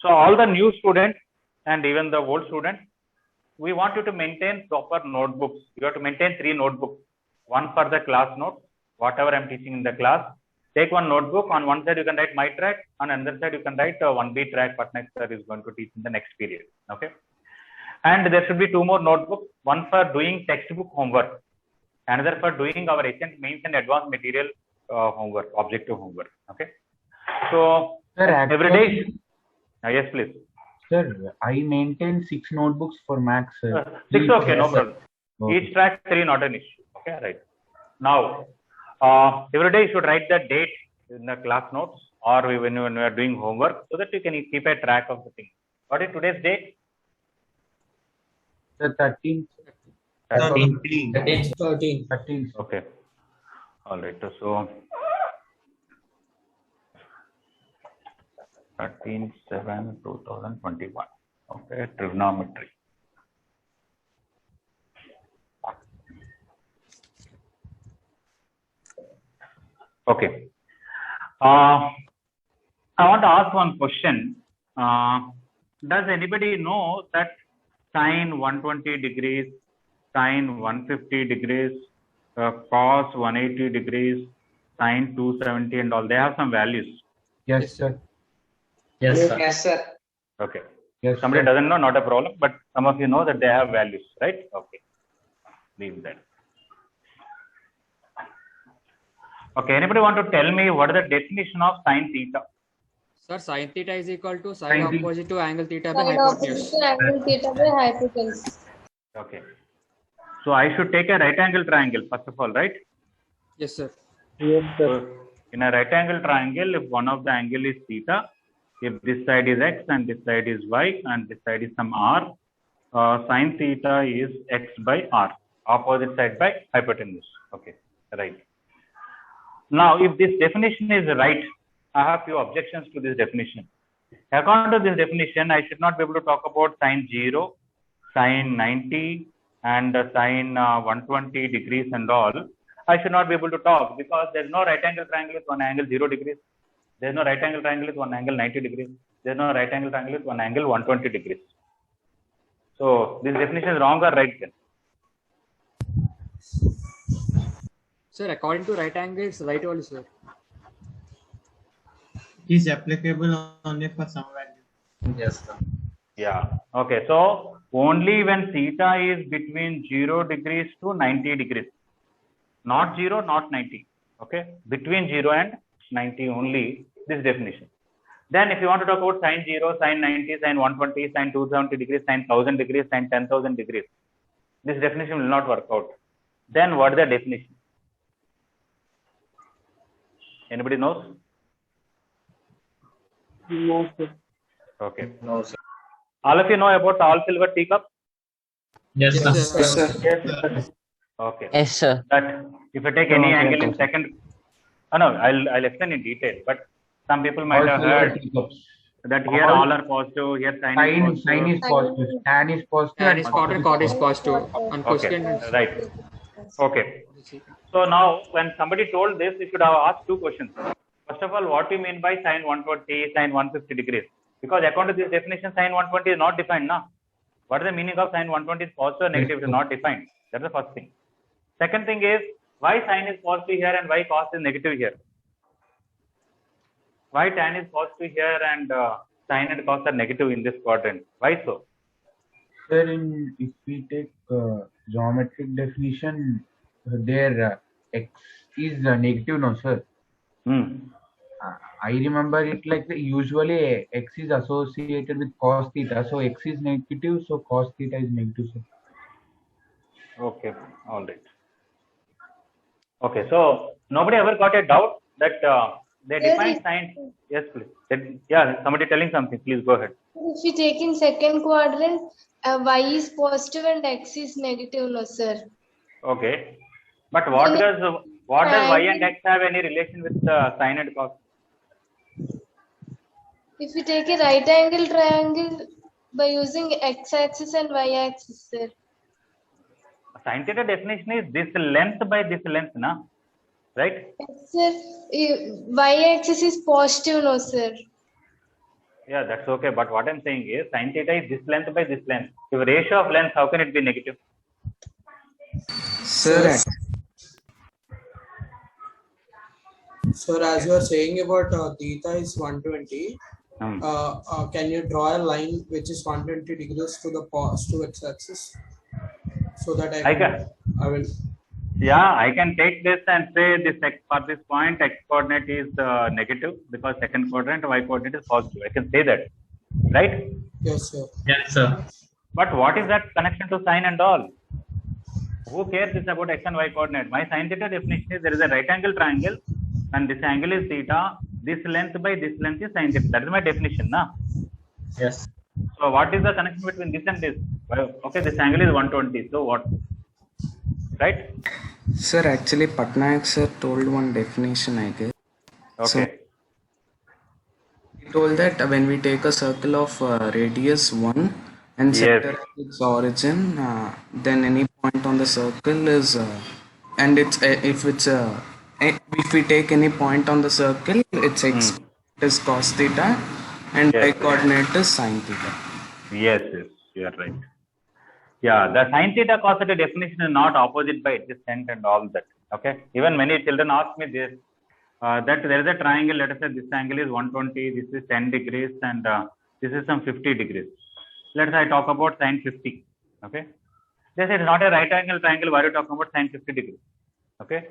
So all the new students and even the old students, we want you to maintain proper notebooks. You have to maintain 3 notebooks. One for the class notes, whatever I'm teaching in the class. Take one notebook. On one side you can write my track. On another side you can write 1B track what next sir is going to teach in the next period. Okay. And there should be 2 more notebooks. One for doing textbook homework. Another for doing our recent mains and advanced material homework, objective homework. Okay. So Sir, every day. Yes, please. Sir, I maintain 6 notebooks for max. 6, okay, no problem. Okay. Each track 3, not an issue. Okay, right. Now, every day you should write the date in the class notes or when you are doing homework so that you can keep a track of the thing. What is today's date? The 13th. 13th. Okay. All right. So 13/7/2021. Okay, trigonometry. Okay. I want to ask one question. Does anybody know that sine 120 degrees, sine 150 degrees, cos 180 degrees, sine 270 and all, they have some values? Yes, sir. Yes, sir. Yes, sir. Okay. Yes, Somebody sir. doesn't know, not a problem, but some of you know that they have values, right? Okay. Leave that. Okay. Anybody want to tell me what is the definition of sine theta? Sir, sin theta is equal to sine Sin theta. opposite to angle theta by Sine hypotenuse. opposite to angle theta by hypotenuse. Okay. So I should take a right angle triangle first of all, right? Yes, sir. So in a right angle triangle, if one of the angle is theta, if this side is x and this side is y and this side is some r, sine theta is x by r, opposite side by hypotenuse. Okay, right. Now, if this definition is right, I have few objections to this definition. According to this definition, I should not be able to talk about sine 0, sine 90 and sine 120 degrees and all. I should not be able to talk because there is no right angle triangle with one angle 0 degrees. There is no right angle triangle with one angle 90 degrees. There is no right angle triangle with one angle 120 degrees. So this definition is wrong or right then? Sir, according to right angle, it's right only, sir. Is applicable only for some value. Yes, sir. Yeah. Okay. So only when theta is between 0 degrees to 90 degrees. Not 0, not 90. Okay. Between 0 and 90 only this definition. Then if you want to talk about sine 0, sine 90, sine 120, sine 270 degrees, sine 1000 degrees, sine 10,000 degrees, this definition will not work out. Then what is the definition? Anybody knows? No, sir. Okay. No, sir. All of you know about all silver teacup? Yes, Yes, sir. sir. Okay. Yes, sir. That if you take any angle in second, no, I'll explain in detail. But some people might have heard that here all are positive, here sine is Sine is positive, tan is positive, Tan is positive, cot is positive. On question. Okay, right. Okay. So now, when somebody told this, you should have asked 2 questions. First of all, what do you mean by sine 120, sine 150 degrees? Because according to this definition, sine 120 is not defined now. What is the meaning of sine 120 is positive or negative? It is not defined. That's the first thing. Second thing is, why sine is positive here and why cos is negative here? Why tan is positive here and sine and cos are negative in this quadrant? Why so? Sir, if we take geometric definition, there x is negative, no, sir. I remember it like usually x is associated with cos theta, so x is negative, so cos theta is negative, sir. Okay, all right. Okay, so nobody ever got a doubt that they define sine. Yes, please. Yeah, somebody telling something. Please go ahead. If we take in second quadrant, y is positive and x is negative, no, sir. Okay, but what does y and x have any relation with sine and cos? If we take a right angle triangle by using x-axis and y-axis, sir. Sine theta definition is this length by this length, na? Right? Yes, sir. Y-axis is positive, no, sir. Yeah, that's okay. But what I'm saying is sin theta is this length by this length. If ratio of length, how can it be negative? Sir, as you are saying about theta is 120, can you draw a line which is 120 degrees to the positive x-axis so that I will. Yeah, I can take this and say this x for this point x coordinate is negative because second quadrant y coordinate is positive. I can say that, right? Yes, sir. Yes, sir. But what is that connection to sine and all? Who cares this about x and y coordinate? My sin theta definition is there is a right angle triangle and this angle is theta. This length by this length is sin theta. That is my definition, na? Yes. So what is the connection between this and this? Well, okay, this angle is 120. So what? Right? Sir, actually, Patnaik sir told one definition, I guess. Okay. So, he told that when we take a circle of radius 1 and center as its origin, then any point on the circle is, and it's if we take any point on the circle, its x is cos theta and y coordinate is sin theta. Yes, you are right. Yeah, the sin theta cos theta definition is not opposite by adjacent and all that. Okay. Even many children ask me this, that there is a triangle, let us say this angle is 120, this is 10 degrees and this is some 50 degrees. Let us say I talk about sin 50. Okay. They say it's not a right angle triangle, why are you talking about sin 50 degrees? Okay.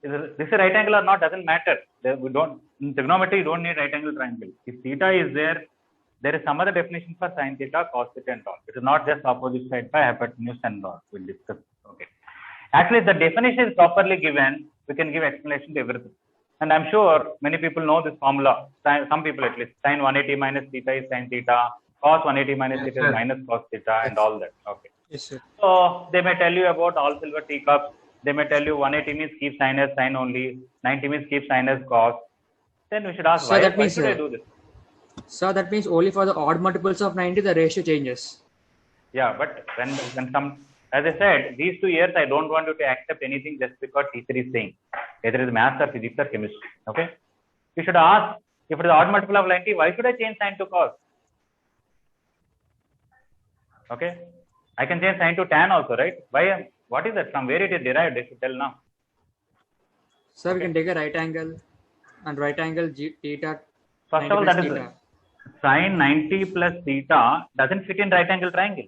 This is right angle or not doesn't matter. We don't, in trigonometry, you don't need right angle triangle. If theta is there is some other definition for sin theta, cos theta and all. It is not just opposite side by hypotenuse and all. We'll discuss. Okay. Actually, the definition is properly given. We can give explanation to everything. And I'm sure many people know this formula. Some people at least. Sin 180 minus theta is sin theta. Cos 180 minus theta is minus cos theta and all that. Okay. Yes, sir. So they may tell you about all silver teacups. They may tell you 180 means keep sin as sin only. 90 means keep sin as cos. Then we should ask why should I do this? So that means only for the odd multiples of 90 the ratio changes. Yeah, but when some, as I said, these 2 years I don't want you to accept anything just because teacher is saying, either it is maths or physics or chemistry. Okay, you should ask if it is odd multiple of 90, why should I change sin to cos? Okay, I can change sin to tan also, right? Why? What is that? From where it is derived? I should tell now. Sir, we can take a right angle and right angle theta. First of all, that is sin 90 plus theta doesn't fit in right angle triangle.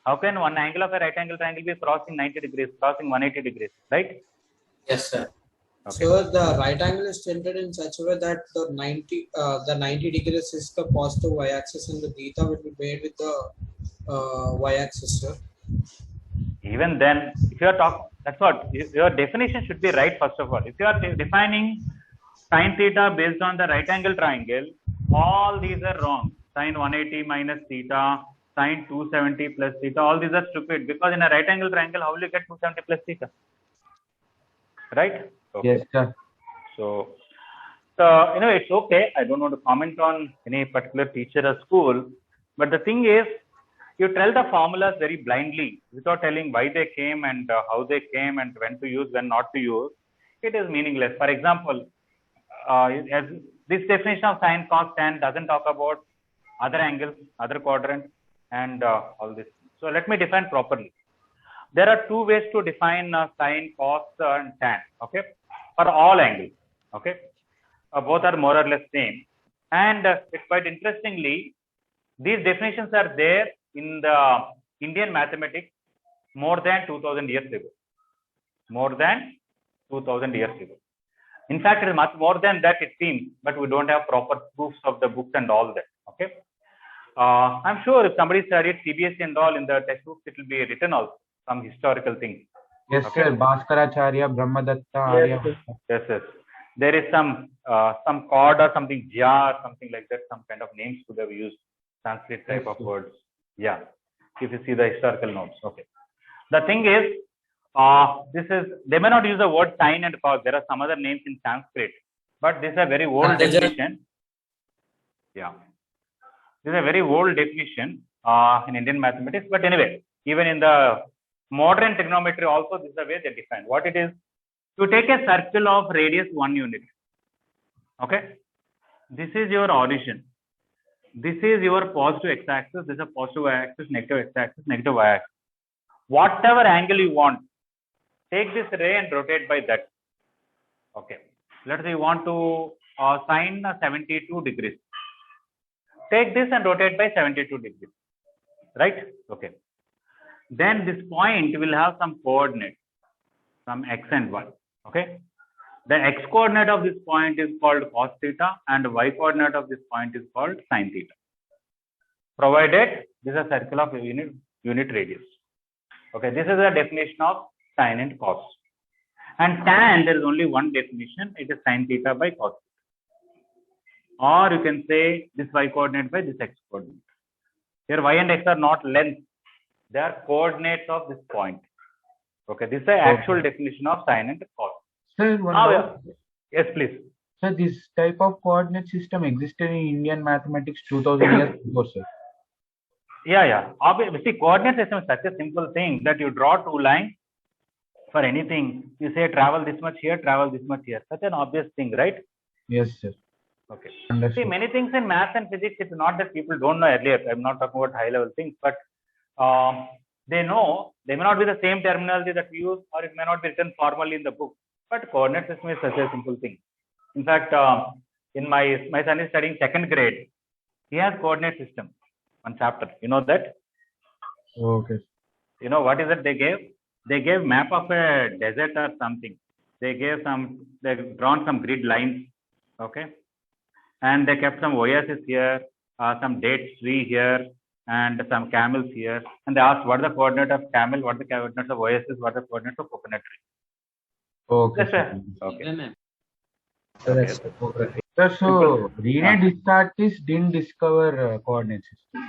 How can one angle of a right angle triangle be crossing 90 degrees, crossing 180 degrees, right? Yes, sir. Okay. So the right angle is tilted in such a way that the 90 degrees is the positive y-axis and the theta will be made with the y-axis, sir. Even then, if you are talking, that's what your definition should be right. First of all, if you are defining sin theta based on the right angle triangle, all these are wrong. Sin 180 minus theta, sin 270 plus theta, all these are stupid because in a right angle triangle, how will you get 270 plus theta? Right? Okay. Yes, sir. So, it's okay. I don't want to comment on any particular teacher or school, but the thing is, you tell the formulas very blindly without telling why they came and how they came and when to use, when not to use. It is meaningless. For example, as this definition of sin, cos, tan doesn't talk about other angles, other quadrants, and all this. So let me define properly. There are two ways to define sin, cos, and tan. Okay, for all angles. Okay, both are more or less same. And it's quite interestingly, these definitions are there in the Indian mathematics more than 2000 years ago. More than 2000 years ago. In fact, it is much more than that, it seems, but we don't have proper proofs of the books and all that. Okay. I'm sure if somebody studied CBSE and all in the textbooks, it will be written also, some historical things. Yes, okay. Sir. Bhaskaracharya, Brahmadatta, Arya. Yes. There is some chord or something, Jya or something like that, some kind of names could have used, Sanskrit type of words. Yeah, if you see the historical notes. Okay. The thing is, they may not use the word sin and cos. There are some other names in Sanskrit, but this is a very old definition. Yeah. This is a very old definition in Indian mathematics. But anyway, even in the modern trigonometry also, this is the way they define. What it is, you take a circle of radius 1 unit. Okay. This is your origin. this is your positive x-axis, this is a positive y-axis, negative x-axis, negative y-axis. Whatever angle you want, take this ray and rotate by that. Okay. Let's say you want to sine 72 degrees. Take this and rotate by 72 degrees. Right? Okay. Then this point will have some coordinates, some x and y. Okay. The x coordinate of this point is called cos theta and the y coordinate of this point is called sin theta. Provided this is a circle of unit radius. Okay, this is the definition of sin and cos. And tan, there is only one definition, it is sin theta by cos theta. Or you can say this y coordinate by this x coordinate. Here y and x are not length, they are coordinates of this point. Okay, this is the actual definition of sin and cos. Sir, yes, please. Sir, this type of coordinate system existed in Indian mathematics 2000 years before, sir. Yeah. See, coordinate system is such a simple thing that you draw two lines for anything. You say travel this much here, travel this much here. Such an obvious thing, right? Yes, sir. Okay. Understood. See, many things in math and physics, it's not that people don't know earlier. I'm not talking about high level things, but they know. They may not be the same terminology that we use, or it may not be written formally in the book. But coordinate system is such a simple thing. In fact, in my son is studying 2nd grade. He has coordinate system, one chapter. You know that? Okay. You know what is it they gave? They gave map of a desert or something. They've drawn some grid lines. Okay. And they kept some oasis here, some date tree here, and some camels here. And they asked what are the coordinates of camel, what are the coordinates of oasis, what are the coordinates of coconut tree. Okay. Okay. Sir, so Rene Descartes didn't discover coordinate system.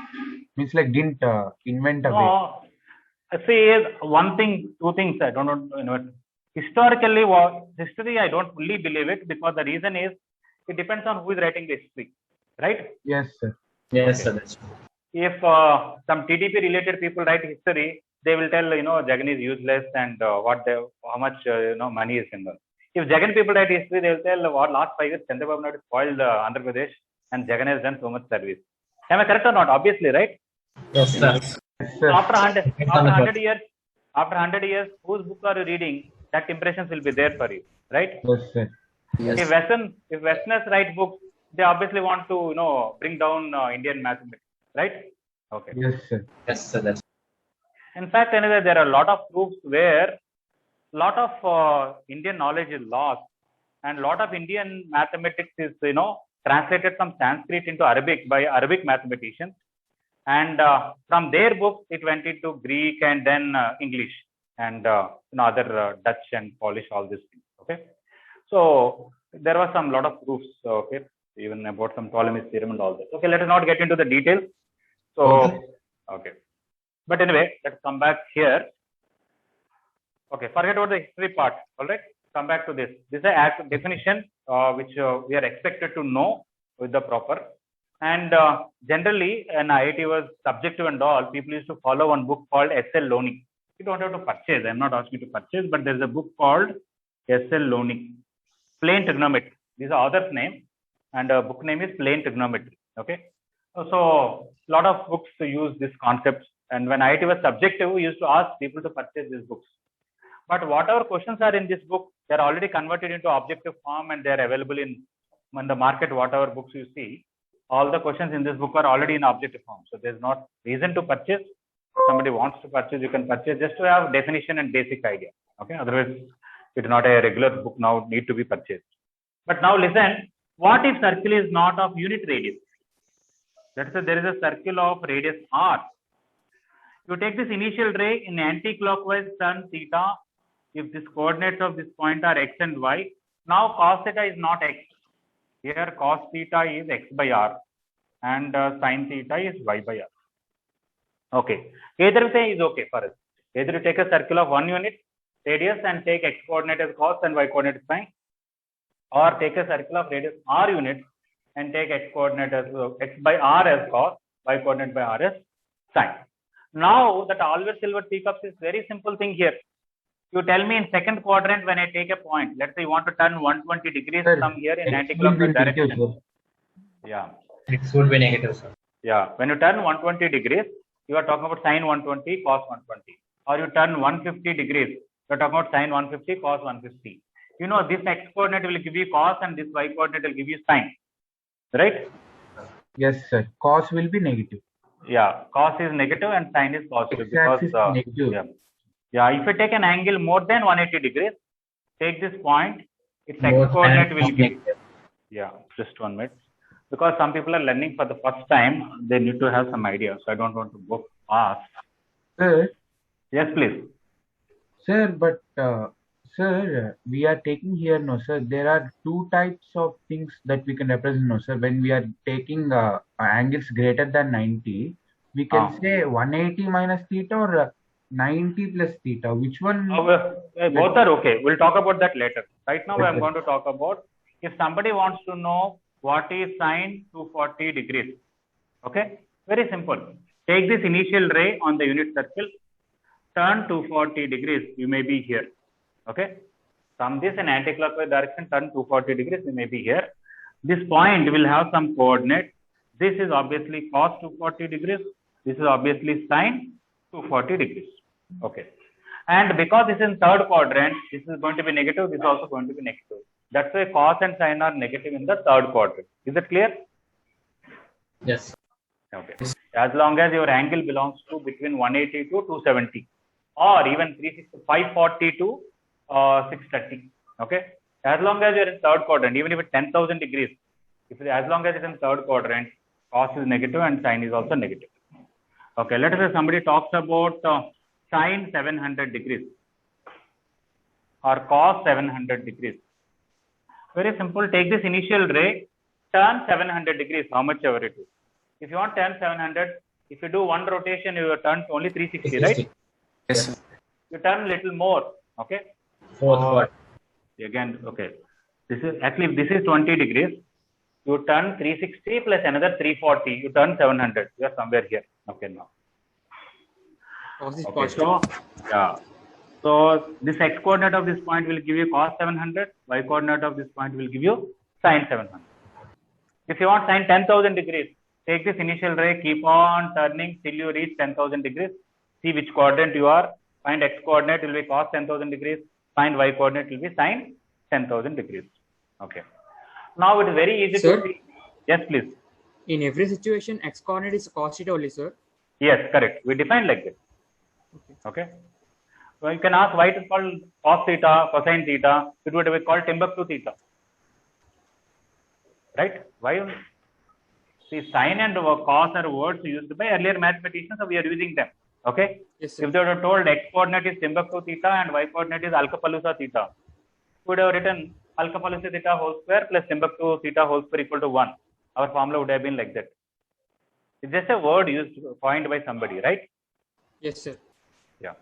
Means like didn't invent a way. No. See, one thing, two things I don't know. Historically, history I don't fully believe it because the reason is it depends on who is writing the history, right? Yes, sir. Yes, sir. That's true. If some TDP related people write history, they will tell Jagan is useless and how much money is involved. If Jagan people write history, they will tell what last 5 years Chandrababu Naidu spoiled Andhra Pradesh and Jagan has done so much service. Am I correct or not? Obviously, right? Yes, sir. So after 100 years, whose book are you reading? That impressions will be there for you, right? Yes, sir. Yes. If Westerners write books, they obviously want to bring down Indian mathematics, right? Okay. Yes, sir. Yes, sir. That's In fact, anyway, there are a lot of proofs where a lot of Indian knowledge is lost, and a lot of Indian mathematics is translated from Sanskrit into Arabic by Arabic mathematicians, and from their books it went into Greek and then English and other Dutch and Polish, all these things. Okay, so there was some lot of proofs. Okay, even about some Ptolemy's theorem and all this. Okay, let us not get into the details. So okay. But anyway, let's come back here. Okay, forget about the history part. All right, come back to this. This is a definition which we are expected to know with the proper. And generally, an IIT was subjective and all. People used to follow one book called S.L. Lonig. You don't have to purchase. I'm not asking you to purchase, but there's a book called S.L. Lonig, Plane Trigonometry. This is the author's name, and the book name is Plane Trigonometry. Okay, so a lot of books use this concept. And when IIT was subjective, we used to ask people to purchase these books. But whatever questions are in this book, they're already converted into objective form and they're available in the market. Whatever books you see, all the questions in this book are already in objective form. So there's not reason to purchase. If somebody wants to purchase, you can purchase just to have definition and basic idea. Okay, otherwise it is not a regular book now need to be purchased. But now listen, what if circle is not of unit radius? Let's say there is a circle of radius r. You take this initial ray in anti-clockwise turn theta. If these coordinates of this point are x and y, now cos theta is not x. Here cos theta is x by r and sin theta is y by r. Okay, either way is okay for us. Either you take a circle of 1 unit radius and take x coordinate as cos and y coordinate as sin, or take a circle of radius r unit and take x coordinate as x by r as cos, y coordinate by r as sin. Now that Oliver Silver teacups is very simple thing here. You tell me in second quadrant when I take a point, let's say you want to turn 120 degrees from here in anti-clockwise direction. Yeah. X would be negative, sir. Yeah, when you turn 120 degrees, you are talking about sine 120, cos 120. Or you turn 150 degrees, you are talking about sine 150, cos 150. You know, this x coordinate will give you cos and this y coordinate will give you sine. Right? Yes, sir. Cos will be negative. Yeah, cos is negative and sine is positive. X-axis Because, negative. yeah, if you take an angle more than 180 degrees, take this point, its x Both coordinate sides will be. negative. Yeah, just 1 minute. Because some people are learning for the first time, they need to have some idea. So I don't want to go fast. Sir, Yes, please. sir, but sir, we are taking here, no, sir. There are two types of things that we can represent, no, sir. When we are taking angles greater than 90, we can say 180 minus theta or 90 plus theta. Which one? Both are okay. We'll talk about that later. Right now, Okay. I'm going to talk about if somebody wants to know what is sine 240 degrees. Okay, very simple. Take this initial ray on the unit circle, turn 240 degrees. You may be here. Okay, from this in anti-clockwise direction, turn 240 degrees. You may be here. This point will have some coordinate. This is obviously cos 240 degrees. This is obviously sine 240 degrees. Okay. And because this is in third quadrant, this is going to be negative. This is also going to be negative. That's why cos and sine are negative in the third quadrant. Is it clear? Yes. Okay. As long as your angle belongs to between 180 to 270 or even 540 to 630. Okay. As long as you're in third quadrant, even if it's 10,000 degrees, as long as it's in third quadrant, cos is negative and sine is also negative. Okay. Let us say somebody talks about sine 700 degrees or cos 700 degrees. Very simple. Take this initial ray, turn 700 degrees, how much ever it is. If you want turn 700, if you do one rotation, you turn only 360, right? Yes, sir. You turn a little more. Okay. Fourth quad. Again, okay. This is actually, this is 20 degrees. You turn 360 plus another 340. You turn 700. You are somewhere here. Okay, now. Cos is Okay, positive. so, yeah. So this x coordinate of this point will give you cos 700. Y coordinate of this point will give you sine 700. If you want sine 10,000 degrees, take this initial ray, keep on turning till you reach 10,000 degrees. See which quadrant you are. Find x coordinate will be cos 10,000 degrees. Find y coordinate will be sine 10,000 degrees. Okay. Now it is very easy Sir? to see. Yes, please. In every situation, x coordinate is cos theta only, sir. Yes, correct. We define like this. Okay. So you can ask why it is called cos theta, cosine theta. It would be called Timbuktu theta. Right? Why? See, sine and cos are words used by earlier mathematicians, so we are using them. Okay? Yes, sir. If they were told x coordinate is Timbuktu theta and y coordinate is Alkapalooza theta, we would have written Alkapalooza theta whole square plus Timbuktu theta whole square equal to 1. Our formula would have been like that. It's just a word used, coined by somebody, right? Yes, sir. Yeah.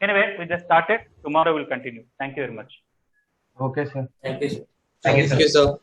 Anyway, we just started. Tomorrow we'll continue. Thank you very much. Okay, sir. Thank you, sir. Thank you, sir.